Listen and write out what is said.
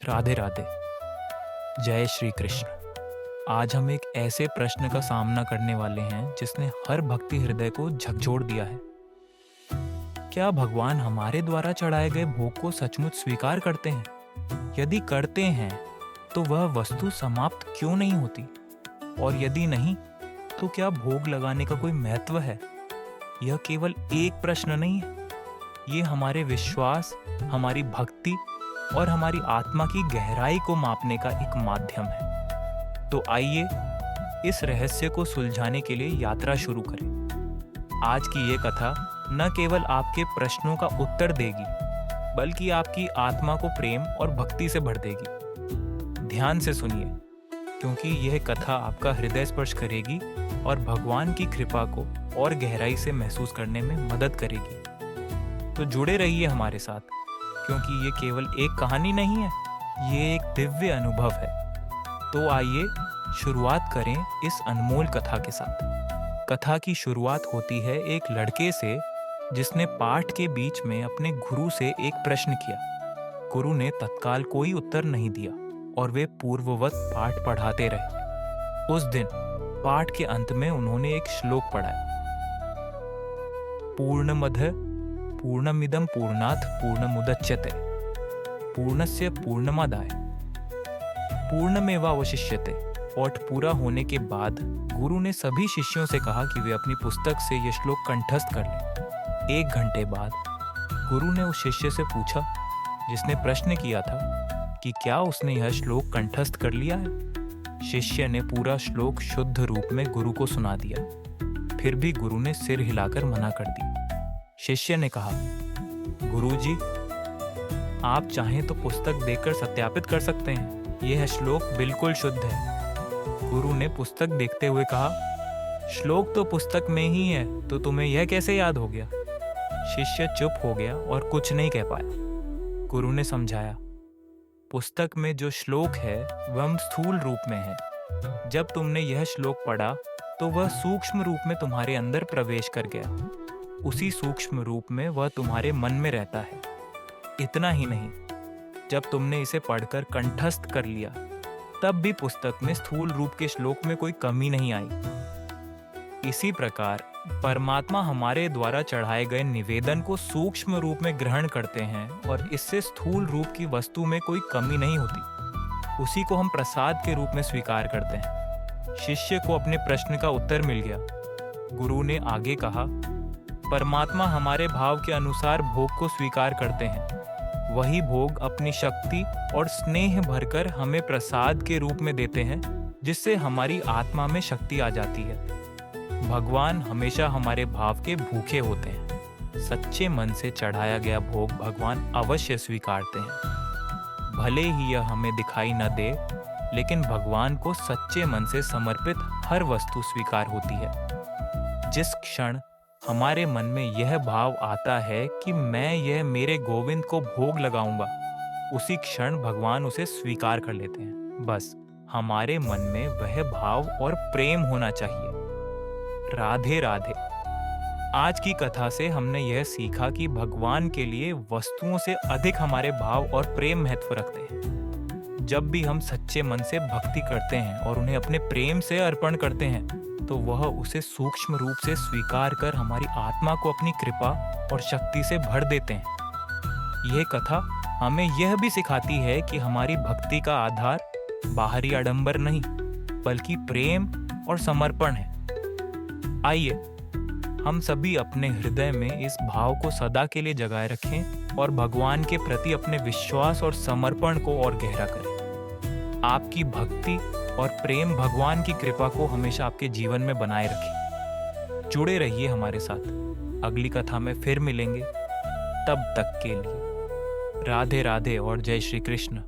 राधे राधे। जय श्री कृष्ण। आज हम एक ऐसे प्रश्न का सामना करने वाले हैं जिसने हर भक्ति हृदय को झकझोर दिया है। क्या भगवान हमारे द्वारा चढ़ाए गए भोग को सचमुच स्वीकार करते हैं? यदि करते हैं तो वह वस्तु समाप्त क्यों नहीं होती? और यदि नहीं तो क्या भोग लगाने का कोई महत्व है? यह केवल एक प्रश्न नहीं है, ये हमारे विश्वास, हमारी भक्ति और हमारी आत्मा की गहराई को मापने का एक माध्यम है। तो आइए इस रहस्य को सुलझाने के लिए यात्रा शुरू करें। आज की ये कथा न केवल आपके प्रश्नों का उत्तर देगी, बल्कि आपकी आत्मा को प्रेम और भक्ति से भर देगी। ध्यान से सुनिए, क्योंकि यह कथा आपका हृदय स्पर्श करेगी और भगवान की कृपा को और गहराई से महसूस करने में मदद करेगी। तो जुड़े रहिए हमारे साथ, क्योंकि ये केवल एक कहानी नहीं है, ये एक दिव्य अनुभव है। तो आइए शुरुआत करें इस अनमोल कथा के साथ। कथा की शुरुआत होती है एक लड़के से जिसने पाठ के बीच में अपने गुरु से एक प्रश्न किया। गुरु ने तत्काल कोई उत्तर नहीं दिया और वे पूर्ववत पाठ पढ़ाते रहे। उस दिन पाठ के अंत में उन्होंने एक श्लोक पढ़ा। पूर्णमद पूर्णमिदं पूर्णात् पूर्णमुदच्यते पूर्णस्य पूर्णमादाय पूर्णमेवावशिष्यते। पाठ पूरा होने के बाद गुरु ने सभी शिष्यों से कहा कि वे अपनी पुस्तक से यह श्लोक कंठस्थ कर लें। 1 घंटे बाद गुरु ने उस शिष्य से पूछा जिसने प्रश्न किया था कि क्या उसने यह श्लोक कंठस्थ कर लिया है। शिष्य ने पूरा श्लोक शुद्ध रूप में गुरु को सुना दिया। फिर भी गुरु ने सिर हिलाकर मना कर दिया। शिष्य ने कहा, गुरुजी, आप चाहें तो पुस्तक देखकर सत्यापित कर सकते हैं, यह श्लोक बिल्कुल शुद्ध है। गुरु ने पुस्तक देखते हुए कहा, श्लोक तो पुस्तक में ही है, तो तुम्हें यह कैसे याद हो गया? शिष्य चुप हो गया और कुछ नहीं कह पाया। गुरु ने समझाया, पुस्तक में जो श्लोक है वह स्थूल रूप में है। जब तुमने यह श्लोक पढ़ा तो वह सूक्ष्म रूप में तुम्हारे अंदर प्रवेश कर गया। उसी सूक्ष्म रूप में वह तुम्हारे मन में रहता है। इतना ही नहीं, जब तुमने इसे पढ़कर कंठस्थ कर लिया तब भी पुस्तक में स्थूल रूप के श्लोक में कोई कमी नहीं आई। इसी प्रकार परमात्मा हमारे द्वारा चढ़ाए गए निवेदन को सूक्ष्म रूप में ग्रहण करते हैं और इससे स्थूल रूप की वस्तु में कोई कमी नहीं होती। उसी को हम प्रसाद के रूप में स्वीकार करते हैं। शिष्य को अपने प्रश्न का उत्तर मिल गया। गुरु ने आगे कहा, परमात्मा हमारे भाव के अनुसार भोग को स्वीकार करते हैं। वही भोग अपनी शक्ति और स्नेह भरकर हमें प्रसाद के रूप में देते हैं, जिससे हमारी आत्मा में शक्ति आ जाती है। भगवान हमेशा हमारे भाव के भूखे होते हैं। सच्चे मन से चढ़ाया गया भोग भगवान अवश्य स्वीकारते हैं। भले ही यह हमें दिखाई न दे, लेकिन भगवान को सच्चे मन से समर्पित हर वस्तु स्वीकार होती है। जिस क्षण हमारे मन में यह भाव आता है कि मैं यह मेरे गोविंद को भोग लगाऊंगा, उसी क्षण भगवान उसे स्वीकार कर लेते हैं। बस हमारे मन में वह भाव और प्रेम होना चाहिए। राधे राधे। आज की कथा से हमने यह सीखा कि भगवान के लिए वस्तुओं से अधिक हमारे भाव और प्रेम महत्व रखते हैं। जब भी हम सच्चे मन से भक्ति करते हैं और उन्हें अपने प्रेम से अर्पण करते हैं, तो वह उसे सूक्ष्म रूप से स्वीकार कर हमारी आत्मा को अपनी कृपा और शक्ति से भर देते हैं। यह कथा हमें यह भी सिखाती है कि हमारी भक्ति का आधार बाहरी आडंबर नहीं, बल्कि प्रेम और समर्पण है। आइए हम सभी अपने हृदय में इस भाव को सदा के लिए जगाए रखें और भगवान के प्रति अपने विश्वास और समर्पण को और गहरा करें। आपकी भक्ति और प्रेम भगवान की कृपा को हमेशा आपके जीवन में बनाए रखें। जुड़े रहिए हमारे साथ। अगली कथा में फिर मिलेंगे। तब तक के लिए राधे राधे और जय श्री कृष्ण।